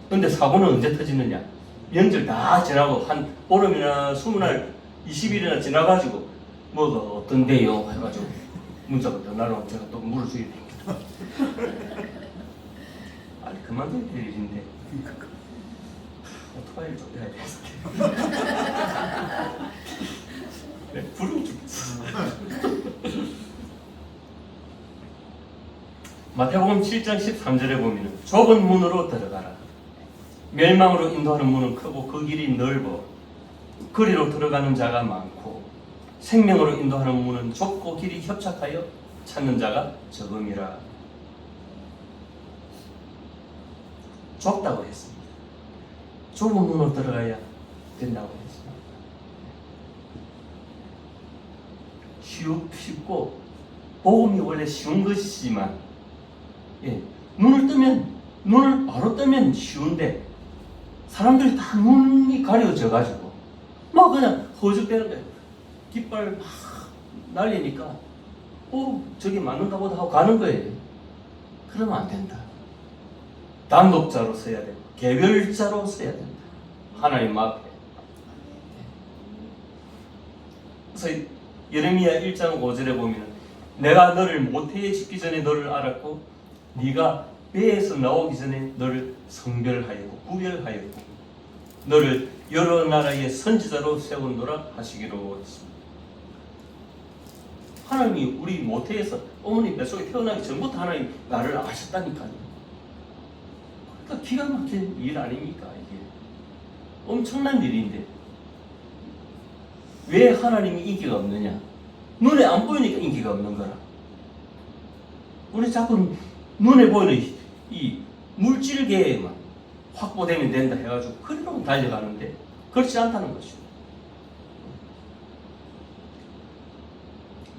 A: 근데 사고는 언제 터지느냐? 명절 다 지나고 한 보름이나 20날 20일이나 지나가지고 뭐가 어떤데요? 해가지고 문자가 전화로 제가 또 물어줘야 됩니다. 아니 그만둬야 될 일인데 오토바이를 좀 해야 되겠어요. 네, 부르고 죽겠어. 마태복음 7장 13절에 보면 좁은 문으로 들어가라. 멸망으로 인도하는 문은 크고 그 길이 넓어 그리로 들어가는 자가 많고 생명으로 인도하는 문은 좁고 길이 협착하여 찾는 자가 적음이라. 좁다고 했습니다. 좁은 문으로 들어가야 된다고 했습니다. 쉽고 복음이 원래 쉬운 것이지만 눈을 바로 뜨면 쉬운데 사람들이 다 눈이 가려져 가지고 막 그냥 허죽대는 거예요. 깃발 막 날리니까 저기 맞는가 보다 하고 가는 거예요. 그러면 안 된다. 단독자로 써야 된다. 개별자로 써야 된다. 하나님 앞에. 그래서 예레미야 1장 5절에 보면 내가 너를 모태에 짓기 전에 너를 알았고 네가 배에서 나오기 전에 너를 성별하였고 구별하였고 너를 여러 나라의 선지자로 세운노라 하시기로 했습니다. 하나님이 우리 모태에서 어머니 뱃속에 태어나기 전부터 하나님 나를 아셨다니까요. 그러니까 기가 막힌 일 아닙니까? 이게 엄청난 일인데 왜 하나님이 인기가 없느냐? 눈에 안 보이니까 인기가 없는 거라. 우리 자꾸 눈에 보이는 이 물질계에만 확보되면 된다 해가지고 그리로 달려가는데 그렇지 않다는 것이죠.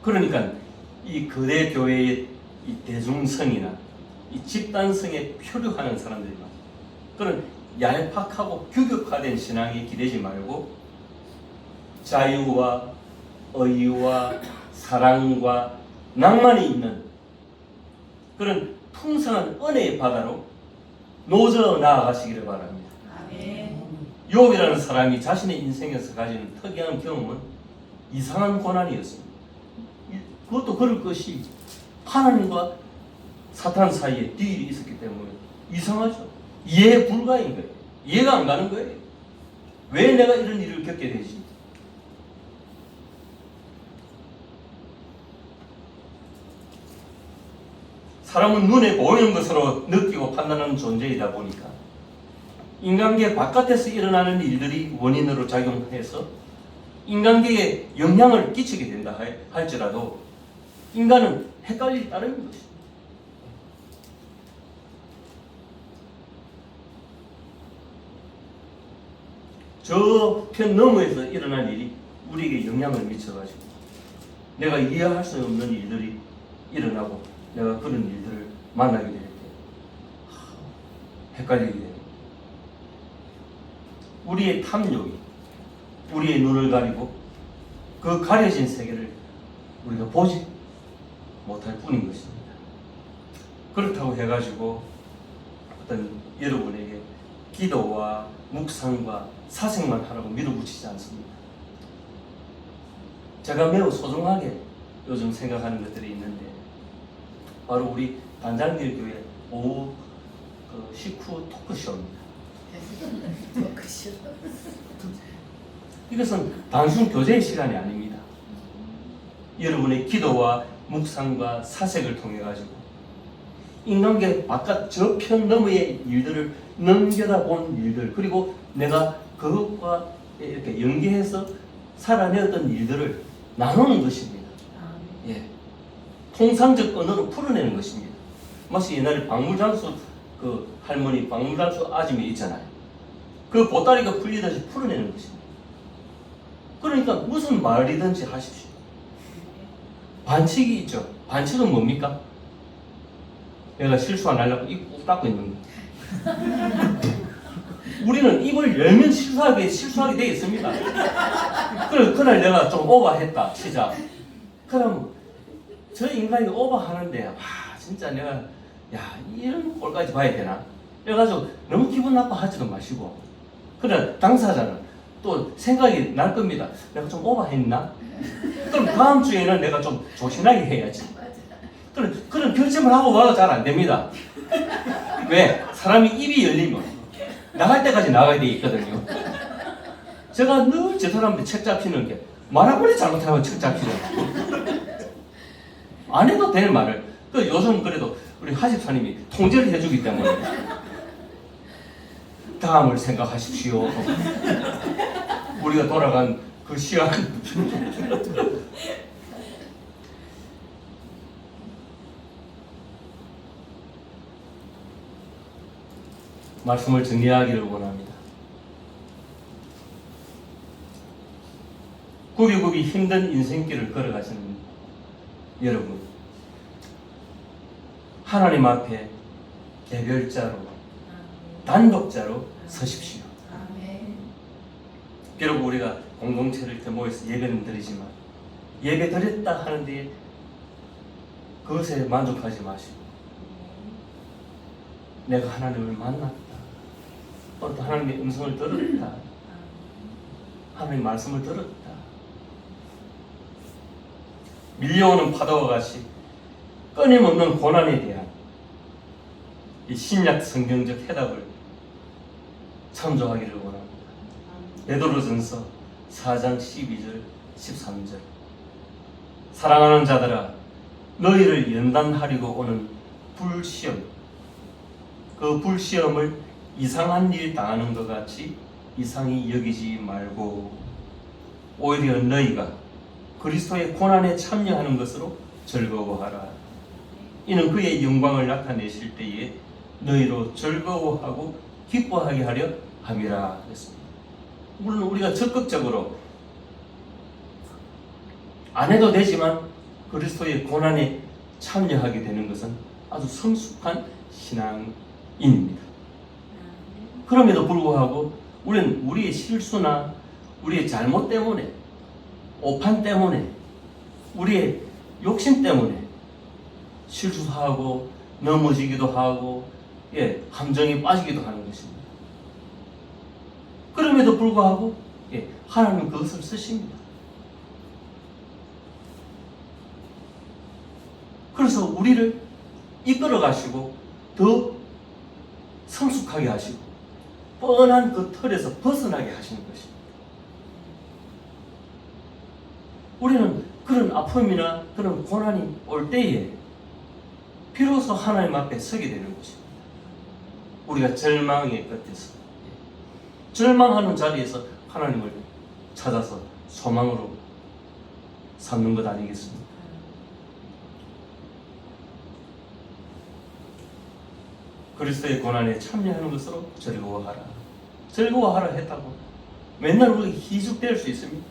A: 그러니까 이 거대 교회의 이 대중성이나 이 집단성에 표류하는 사람들이 많아요. 그런 얄팍하고 규격화된 신앙에 기대지 말고 자유와 의와 사랑과 낭만이 있는 그런 풍성한 은혜의 바다로 노져 나아가시기를 바랍니다.
C: 아멘.
A: 욥이라는 사람이 자신의 인생에서 가지는 특이한 경험은 이상한 고난이었습니다. 그것도 그럴 것이 하나님과 사탄 사이에 딜이 있었기 때문에 이상하죠. 이해 불가인 거예요. 이해가 안 가는 거예요. 왜 내가 이런 일을 겪게 되지? 사람은 눈에 보이는 것으로 느끼고 판단하는 존재이다 보니까 인간계 바깥에서 일어나는 일들이 원인으로 작용해서 인간계에 영향을 끼치게 된다 할지라도 인간은 헷갈릴 따름인 것입니다. 저 편 너머에서 일어난 일이 우리에게 영향을 미쳐가지고 내가 이해할 수 없는 일들이 일어나고 내가 그런 일들을 만나게 될 때 헷갈리게 됩니다. 우리의 탐욕이 우리의 눈을 가리고 그 가려진 세계를 우리가 보지 못할 뿐인 것입니다. 그렇다고 해가지고 어떤 여러분에게 기도와 묵상과 사색만 하라고 밀어붙이지 않습니다. 제가 매우 소중하게 요즘 생각하는 것들이 있는데 바로 우리 단장길 교회 오후 식후 토크쇼입니다. 이것은 단순 교제의 시간이 아닙니다. 여러분의 기도와 묵상과 사색을 통해 가지고 인간계 바깥 저편 너머의 일들을 넘겨다본 일들 그리고 내가 그것과 이렇게 연계해서 살아내었던 일들을 나누는 것입니다. 통상적 언어로 풀어내는 것입니다. 마치 옛날에 박물장수 그 할머니 박물장수 아줌이 있잖아요. 그 보따리가 풀리듯이 풀어내는 것입니다. 그러니까 무슨 말이든지 하십시오. 반칙이 있죠. 반칙은 뭡니까? 내가 실수 안 하려고 입 꾹 닫고 있는 거. 우리는 입을 열면 실수하게 되어 있습니다. 그날 내가 좀 오버했다 치자. 그럼 저 인간이 오버하는데 진짜 내가 이런 꼴까지 봐야 되나? 그래가지고 너무 기분 나빠하지도 마시고 그래 당사자는 또 생각이 날 겁니다. 내가 좀 오버했나? 그럼 다음 주에는 내가 좀 조신하게 해야지. 그런 결심을 하고 와도 잘 안 됩니다. 왜? 사람이 입이 열리면 나갈 때까지 나가야 돼 있거든요. 제가 늘 제 사람한테 책 잡히는 게 말아버리 잘못하면 책 잡히는 안 해도 될 말을 요즘 그래도 우리 하집사님이 통제를 해주기 때문에 다음을 생각하십시오. 우리가 돌아간 그 시간 말씀을 정리하기를 원합니다. 굽이굽이 힘든 인생길을 걸어가시는 여러분, 하나님 앞에 개별자로 단독자로 서십시오. 비록 우리가 공동체를 이렇게 모여서 예배는 드리지만 예배 드렸다 하는데 그것에 만족하지 마시고 내가 하나님을 만났다, 또 하나님의 음성을 들었다, 하나님의 말씀을 들었다, 밀려오는 파도와 같이 끊임없는 고난에 대한 이 신약 성경적 해답을 참조하기를 원합니다. 베드로전서 4장 12절 13절 사랑하는 자들아 너희를 연단하려고 오는 불시험, 그 불시험을 이상한 일 당하는 것 같이 이상히 여기지 말고 오히려 너희가 그리스도의 고난에 참여하는 것으로 즐거워하라. 이는 그의 영광을 나타내실 때에 너희로 즐거워하고 기뻐하게 하려 함이라 했습니다. 물론 우리가 적극적으로 안 해도 되지만 그리스도의 고난에 참여하게 되는 것은 아주 성숙한 신앙인입니다. 그럼에도 불구하고 우리는 우리의 실수나 우리의 잘못 때문에, 오판 때문에, 우리의 욕심 때문에 실수하고 넘어지기도 하고 함정에 빠지기도 하는 것입니다. 그럼에도 불구하고 하나님은 그것을 쓰십니다. 그래서 우리를 이끌어 가시고 더 성숙하게 하시고 뻔한 그 틀에서 벗어나게 하시는 것입니다. 우리는 그런 아픔이나 그런 고난이 올 때에 비로소 하나님 앞에 서게 되는 것입니다. 우리가 절망의 끝에서, 절망하는 자리에서 하나님을 찾아서 소망으로 삼는 것 아니겠습니까? 그리스도의 고난에 참여하는 것으로 즐거워하라. 즐거워하라 했다고 맨날 우리 희죽될 수 있습니까?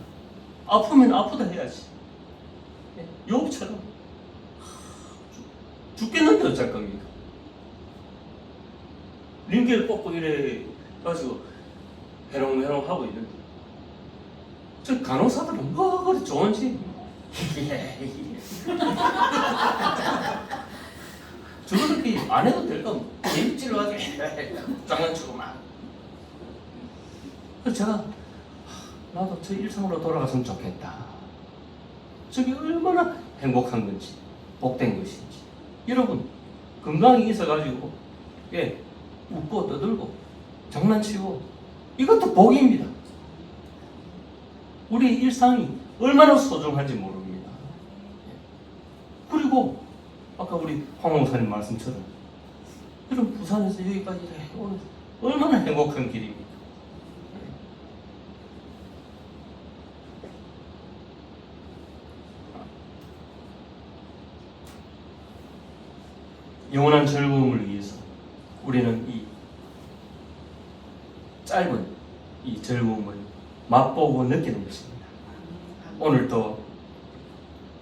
A: 아프면 아프다 해야지. 욥처럼 죽겠는데 어쩔 겁니까? 링겔 뽑고 이래 가지고 해롱해롱 하고 있는데 저 간호사들은 뭐 그리 좋은지 저거 그렇게 안 해도 될 거면 재밌지로 하지 장난치고 막. 그래서 제가 나도 저 일상으로 돌아갔으면 좋겠다. 저게 얼마나 행복한 건지 복된 것인지. 여러분 건강이 있어가지고 웃고 떠들고 장난치고 이것도 복입니다. 우리 일상이 얼마나 소중한지 모릅니다. 그리고 아까 우리 황 목사님 말씀처럼 그럼 부산에서 여기까지 오늘 얼마나 행복한 길입니까? 영원한 즐거움을 위해서 우리는 이 짧은 이 즐거움을 맛보고 느끼는 것입니다. 오늘도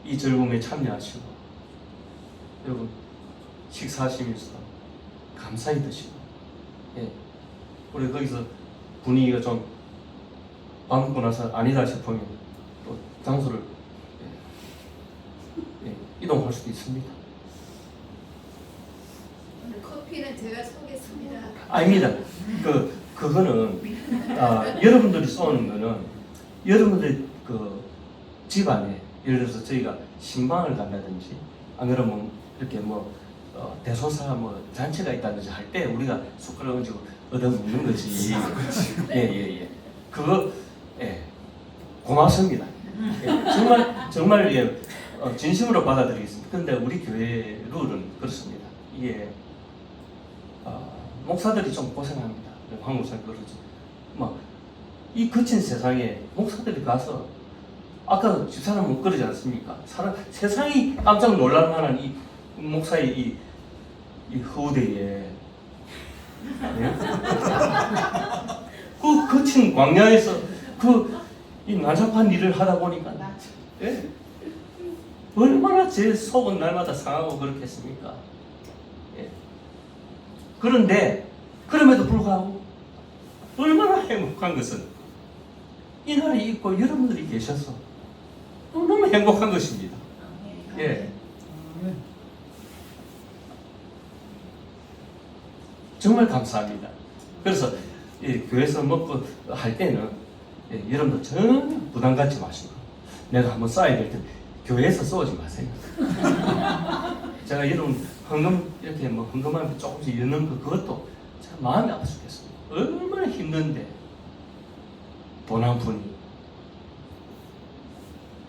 A: 이 즐거움에 참여하시고 여러분 식사하시면서 감사히 드시고 우리 거기서 분위기가 좀 방긋고 나서 아니다 싶으면 또 장소를 이동할 수도 있습니다.
C: 오늘 커피는 제가 쏘겠습니다.
A: 아닙니다. 그 그거는 여러분들이 쏘는 거는 여러분들 그 집안에 예를 들어서 저희가 신방을 간다든지 안 그러면 이렇게 뭐 대소사 뭐 잔치가 있다든지 할 때 우리가 숟가락 얹고 얻어 먹는 거지. 예예예. 그거 고맙습니다. 정말 진심으로 받아들이겠습니다. 그런데 우리 교회 룰은 그렇습니다. 이게 목사들이 좀 고생합니다. 황 목사님 그러죠. 이 거친 세상에 목사들이 가서 아까 집사람은 그러지 않습니까? 세상이 깜짝 놀랄 만한 이 목사의 이 후대에 그 거친 광야에서 이 난잡한 일을 하다 보니까 얼마나 제 속은 날마다 상하고 그렇겠습니까? 그런데 그럼에도 불구하고 얼마나 행복한 것은 이 날이 있고 여러분들이 계셔서 너무 행복한 것입니다. 예. 정말 감사합니다. 그래서 교회에서 먹고 할 때는 여러분들 전혀 부담 갖지 마시고 내가 한번 쏴야 될 때 교회에서 쏘지 마세요. 제가 여러분 헌금 이렇게 뭐 헌금하면 조금씩 여는 그것도 참 마음이 아파 죽겠습니다. 얼마나 힘든데 돈 한 푼이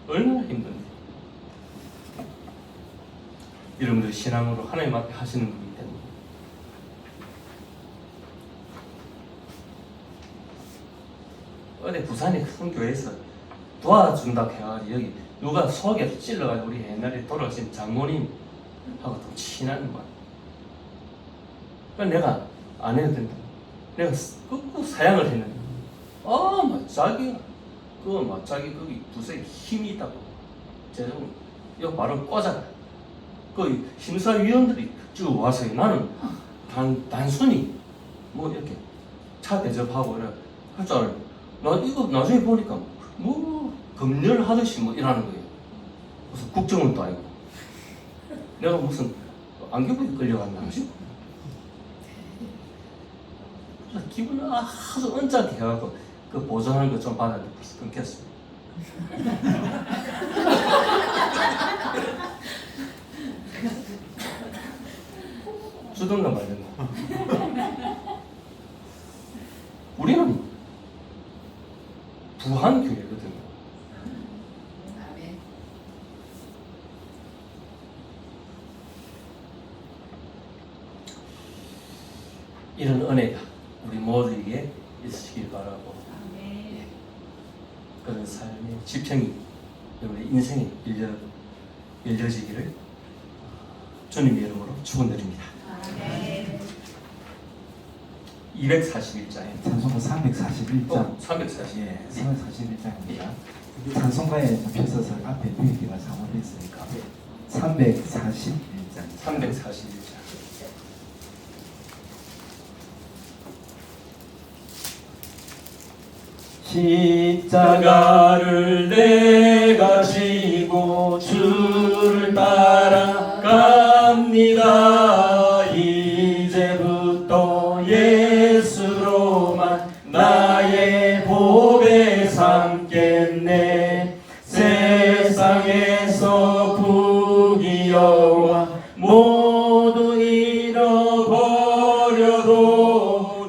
A: 얼마나 힘든데 여러분들 신앙으로 하나님 앞에 하시는 거기 때문에 어디 부산의 큰 교회에서 도와준다고 해가지고 여기 누가 속에 찔러가지고 우리 옛날에 돌아가신 장모님하고 좀 친한 거. 그러니까 내가 안 해도 된다. 내가 꾹꾹 사양을 했는데 자기가 자기 거기 두세 힘이 있다고 제가 이거 바로 꽂아라. 그 심사위원들이 쭉 와서 나는 단순히 뭐 이렇게 차 대접하고 이래 할 줄 알았는데 나 이거 나중에 보니까 뭐 검열하듯이 뭐 이러는 거예요. 무슨 국정원도 아니고 내가 무슨 안경부에 끌려갔나 싶어. 기분이 아주 언짢게 해갖고 그 보존하는 거 좀 받았는데 벌써 끊겼어요. 주던가 말던가. 우리는 부한교회거든요. 이런 은혜가 우리 모두에게 있으시길 바라고 그런 삶의 지평이 여러분의 인생에 일려지기를 주님의 이름으로 축원드립니다. 241장에
B: 찬송가 341장.
A: 340.
B: 예, 341장입니다. 찬송가에 펴서서 앞에 표기가 잘못됐으니까 341장.
A: 341장.
B: 십자가를 내가 지고 주를 따라갑니다. 이제부터 예수로만 나의 복에 삼겠네. 세상에서 부귀영화 모두 잃어버려도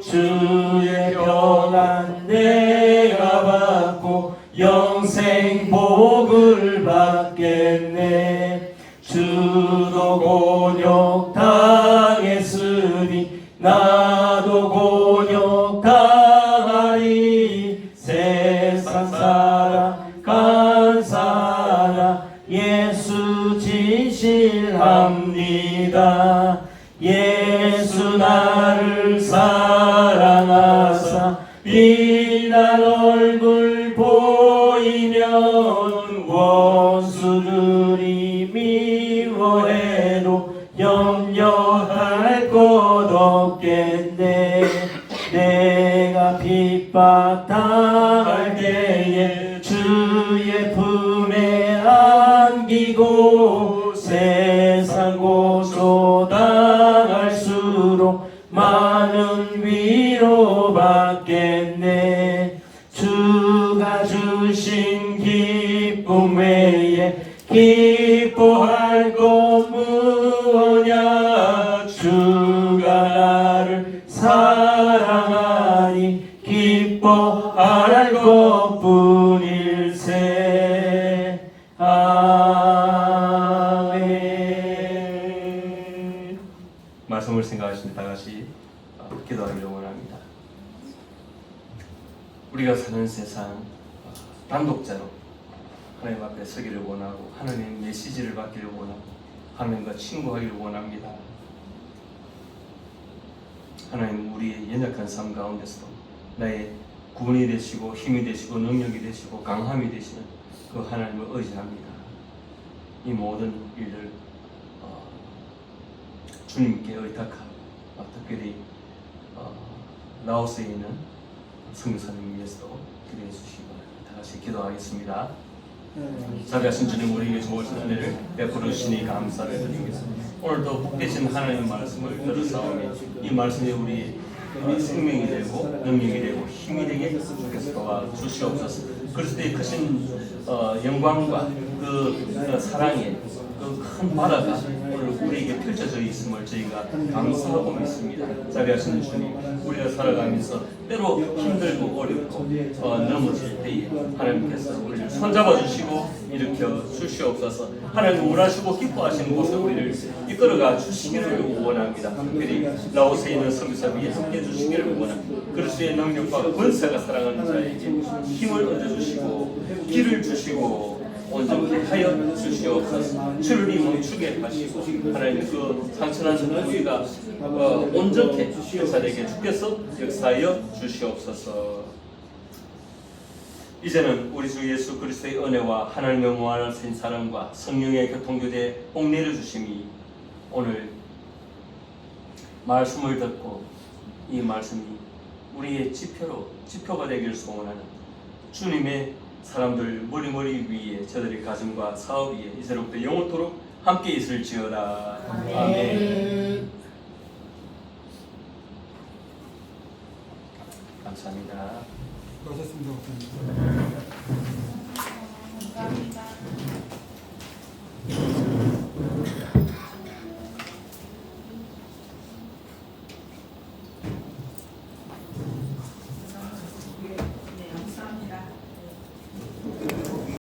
B: 주의 평안 내가 받고 영생 복을 받겠네. 주도 곤욕 당했으니 나도 곤욕 당하리. 세상 사랑 감사하라. 예수 진실합니다. 예수 나를 사랑하사 빛난 얼굴 보이면 원수들이 미워해도 염려할 것 없겠네. 내가 핍박당할 때에 주의 품에 안기고 세상 고소당할수록 많은 위로받 알고 무엇냐 주가 나를 사랑하니 기뻐 알 것뿐일세. 아멘.
A: 말씀을 생각하시면 다 같이 기도하기를 원합니다. 우리가 사는 세상 단독자로 하나님 앞에 서기를 원하고 하나님의 메시지를 받기를 원하고 하나님과 친구하기를 원합니다. 하나님 우리의 연약한 삶 가운데서도 나의 구원이 되시고 힘이 되시고 능력이 되시고 강함이 되시는 그 하나님을 의지합니다. 이 모든 일을 주님께 의탁하고 특별히 라오스에 있는 선교사님 위해서도 기도해 주시기 바랍니다. 다 같이 기도하겠습니다. 자비하신 주님, 우리에게 좋으신 은혜를 베풀어 주시니 감사를 드립니다. 오늘도 복되신 하나님의 말씀을 들으사오니 이 말씀이 우리 생명이 되고 능력이 되고 힘이 되게 주께서 도와주시옵소서. 그리스도의 크신 영광과 그 사랑의 그 큰 바다가 오늘 우리에게 펼쳐져 있음을 저희가 감사하고 믿습니다. 자비하시는 주님, 우리가 살아가면서 때로 힘들고 어렵고 넘어질 때에 하나님께서 우리를 손잡아 주시고 일으켜 주시옵소서. 하나님 원하시고 기뻐하시는 곳에 우리를 이끌어가 주시기를 원합니다. 특별히 라오스에 있는 선교사님이 함께 해주시기를 원합니다. 그리스도의 능력과 권세가 사랑하는 자에게 힘을 얻어주시고 길을 주시고 온전케 하여 주시옵소서. 주를 멈추게 하시고 하나님 그 상처난 우리가 온전케 역사되게 주께서 역사하여 주시옵소서. 이제는 우리 주 예수 그리스도의 은혜와 하나님의 무한하신 사랑과 성령의 교통교제 복 내려주심이 오늘 말씀을 듣고 이 말씀이 우리의 지표가 되기를 소원하는 주님의 사람들 머리 위에 저들의 가정과 사업 위에 이제로부터 영원토록 함께 있을지어다. 아멘. 감사합니다.
D: 수고하셨습니다.
C: 감사합니다.